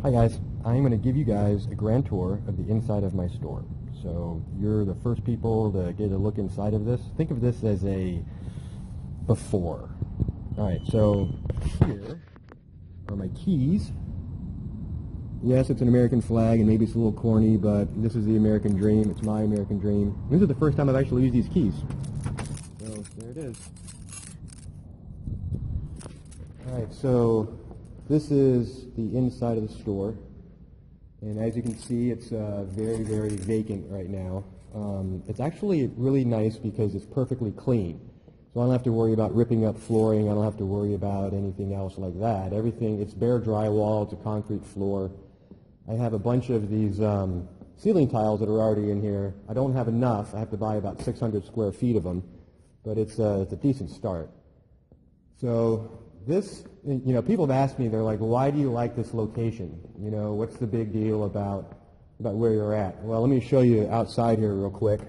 Hi guys, I'm going to give you guys a grand tour of the inside of my store. So you're the first people to get a look inside of this. Think of this as a before. Alright, so here are my keys. Yes, it's an American flag and maybe it's a little corny, but this is the American dream. It's my American dream. This is the first time I've actually used these keys. So there it is. Alright, so this is the inside of the store, and as you can see, it's very, very vacant right now. It's actually really nice because it's perfectly clean, so I don't have to worry about ripping up flooring. I don't have to worry about anything else like that. Everything, it's bare drywall, it's a concrete floor. I have a bunch of these ceiling tiles that are already in here. I don't have enough. I have to buy about 600 square feet of them, but it's a decent start. So this, people have asked me, they're like, why do you like this location? What's the big deal about where you're at? Well, let me show you outside here real quick.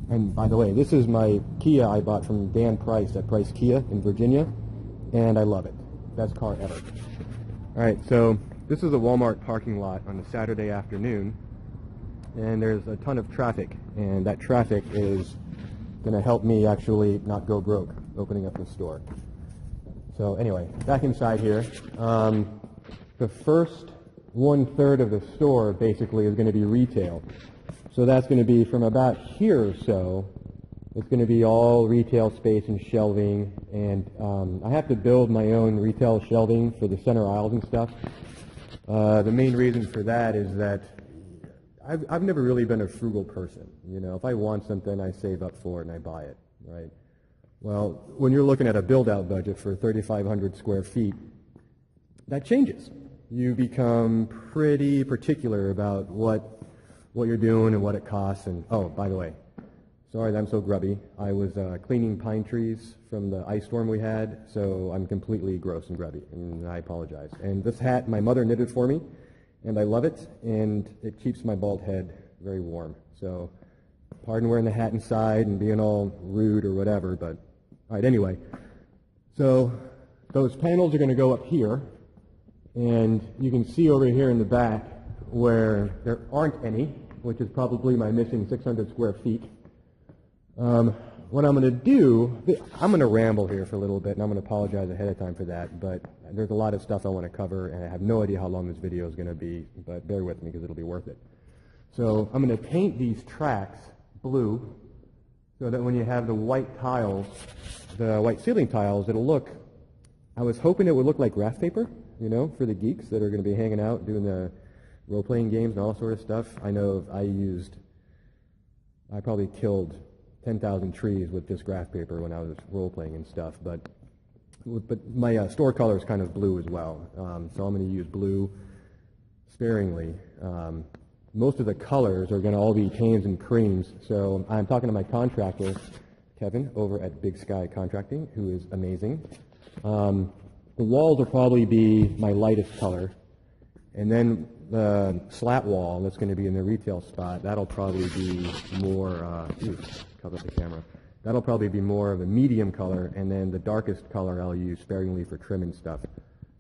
And by the way, this is my Kia I bought from Dan Price at Price Kia in Virginia, and I love it. Best car ever. All right, so this is a Walmart parking lot on a Saturday afternoon, and there's a ton of traffic, and that traffic is going to help me actually not go broke opening up the store. So anyway, back inside here, the first 1/3 of the store basically is going to be retail. So that's going to be from about here or so. It's going to be all retail space and shelving, and I have to build my own retail shelving for the center aisles and stuff. The main reason for that is that I've never really been a frugal person. If I want something, I save up for it and I buy it, right? Well, when you're looking at a build-out budget for 3,500 square feet, that changes. You become pretty particular about what you're doing and what it costs. And oh, by the way, sorry that I'm so grubby. I was cleaning pine trees from the ice storm we had, so I'm completely gross and grubby, and I apologize. And this hat, my mother knitted for me, and I love it, and it keeps my bald head very warm. So pardon wearing the hat inside and being all rude or whatever, but all right, anyway, so those panels are going to go up here, and you can see over here in the back where there aren't any, which is probably my missing 600 square feet. What I'm going to do, I'm going to ramble here for a little bit, and I'm going to apologize ahead of time for that, but there's a lot of stuff I want to cover, and I have no idea how long this video is going to be, but bear with me because it'll be worth it. So I'm going to paint these tracks blue, so that when you have the white tiles, the white ceiling tiles, it'll look, I was hoping it would look like graph paper, for the geeks that are going to be hanging out doing the role-playing games and all sort of stuff. I know I probably killed 10,000 trees with this graph paper when I was role-playing and stuff, but my store color is kind of blue as well, so I'm going to use blue sparingly. Most of the colors are going to all be tans and creams, so I'm talking to my contractor, Kevin, over at Big Sky Contracting, who is amazing. The walls will probably be my lightest color, and then the slat wall that's going to be in the retail spot, that'll probably be more, cover the camera, that'll probably be more of a medium color, and then the darkest color I'll use sparingly for trim and stuff,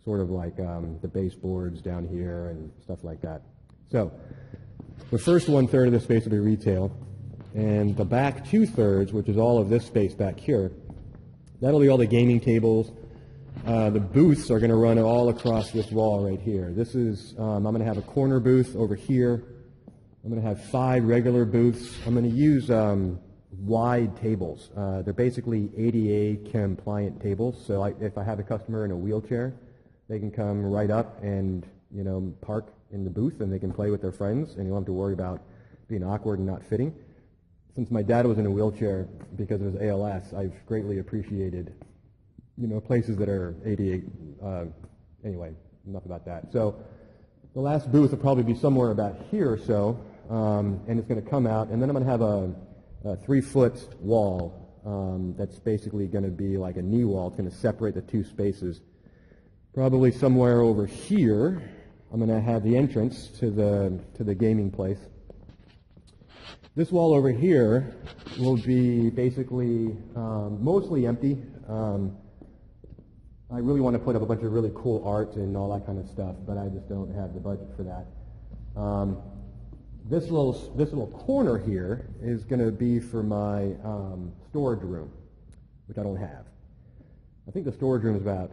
sort of like the baseboards down here and stuff like that. So the first 1/3 of the space will be retail, and the back 2/3, which is all of this space back here, that'll be all the gaming tables. The booths are going to run all across this wall right here. This is, I'm going to have a corner booth over here. I'm going to have 5 regular booths. I'm going to use wide tables. They're basically ADA compliant tables, so if I have a customer in a wheelchair, they can come right up and park in the booth, and they can play with their friends, and you don't have to worry about being awkward and not fitting. Since my dad was in a wheelchair because of his ALS, I've greatly appreciated, places that are ADA. Anyway, enough about that. So the last booth will probably be somewhere about here or so, and it's going to come out, and then I'm going to have a 3-foot wall that's basically going to be like a knee wall. It's going to separate the 2 spaces. Probably somewhere over here, I'm going to have the entrance to the gaming place. This wall over here will be basically mostly empty. I really want to put up a bunch of really cool art and all that kind of stuff, but I just don't have the budget for that. This little corner here is going to be for my storage room, which I don't have. I think the storage room is about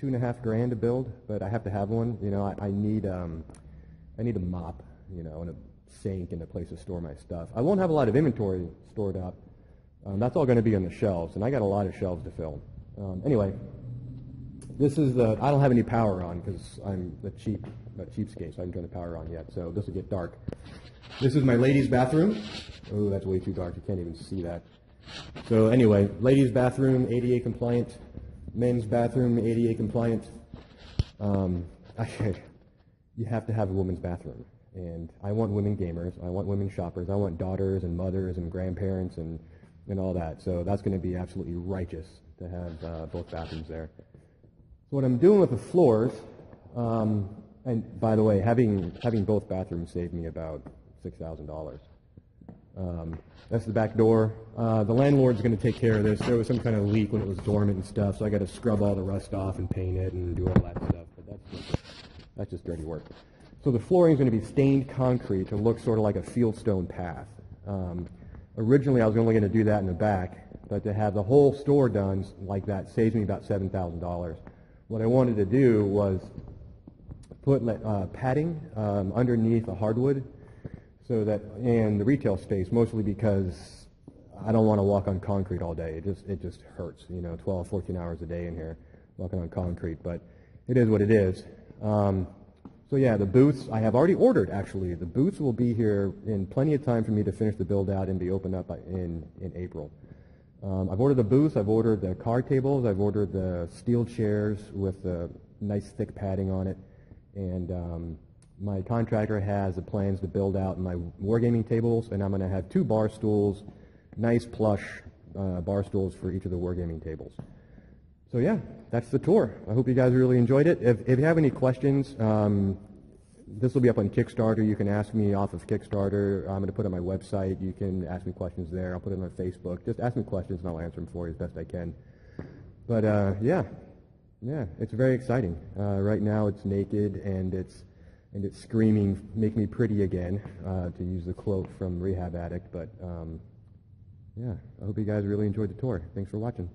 $2.5 grand to build, but I have to have one. You know, I need a mop, you know, and a sink and a place to store my stuff. I won't have a lot of inventory stored up. That's all going to be on the shelves, and I got a lot of shelves to fill. Anyway, this is I don't have any power on because I'm a cheapskate, so I haven't turned the power on yet, so this will get dark. This is my ladies' bathroom. Oh, that's way too dark. You can't even see that. So anyway, ladies' bathroom, ADA compliant. Men's bathroom, ADA compliant. You have to have a women's bathroom. And I want women gamers. I want women shoppers. I want daughters and mothers and grandparents and all that. So that's going to be absolutely righteous to have both bathrooms there. So what I'm doing with the floors, and by the way, having both bathrooms saved me about $6,000. That's the back door. The landlord's going to take care of this. There was some kind of leak when it was dormant and stuff, so I got to scrub all the rust off and paint it and do all that stuff. But that's just dirty work. So the flooring is going to be stained concrete to look sort of like a fieldstone path. Originally, I was only going to do that in the back, but to have the whole store done like that saves me about $7,000. What I wanted to do was put padding underneath the hardwood, so that in the retail space, mostly because I don't want to walk on concrete all day. It just hurts, you know, 12, 14 hours a day in here walking on concrete. But it is what it is. So yeah, the booths I have already ordered. Actually, the booths will be here in plenty of time for me to finish the build out and be opened up in April. I've ordered the booths. I've ordered the card tables. I've ordered the steel chairs with the nice thick padding on it, and my contractor has the plans to build out my wargaming tables, and I'm going to have 2 bar stools, nice plush bar stools for each of the wargaming tables. So yeah, that's the tour. I hope you guys really enjoyed it. If you have any questions, this will be up on Kickstarter. You can ask me off of Kickstarter. I'm going to put it on my website. You can ask me questions there. I'll put it on Facebook. Just ask me questions and I'll answer them for you as best I can. But yeah, it's very exciting. Right now it's naked and it's screaming, "Make me pretty again," to use the quote from Rehab Addict. But yeah, I hope you guys really enjoyed the tour. Thanks for watching.